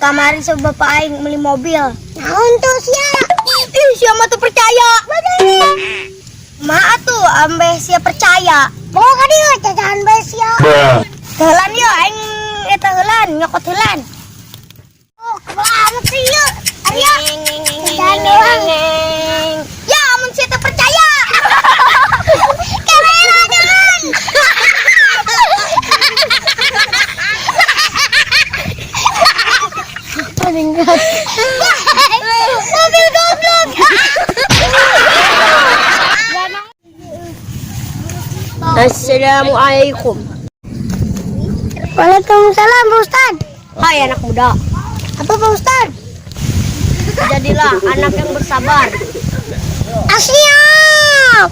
kamari so bapak aing beli mobil. Naon tuh sia? Ih, sia mah tuh percaya. Mak tuh ambe sia percaya. Boga ka dieu cacahan bae sia. Heula yeuh aing eta heulan nyokot heulan. Oh, kebelah sih yeuh. Arya. Dan doang. Ya, amun sia teh percaya. Kamera jangan. Mobil goblok. Assalamualaikum. Waalaikumsalam Pak Ustad. Hai anak muda. Apa Pak Ustad? Jadilah anak yang bersabar. Siap.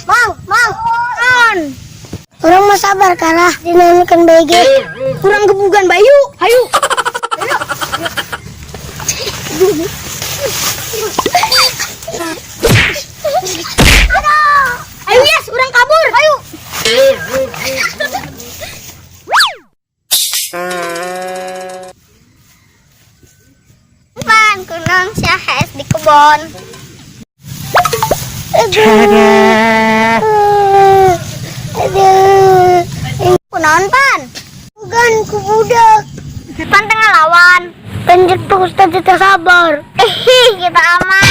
Mang, on. Orang mau sabar kalah dinamakan BG. Kurang gebugan Bayu. Hayu. Ayo yes, orang kabur. Ayo. Pan kunang syahs di kebon. Aduh. Kunaon pan? Bukan ku budak. Pan tengah lawan. Penjat Pak Ustad kita sabar. Kita aman.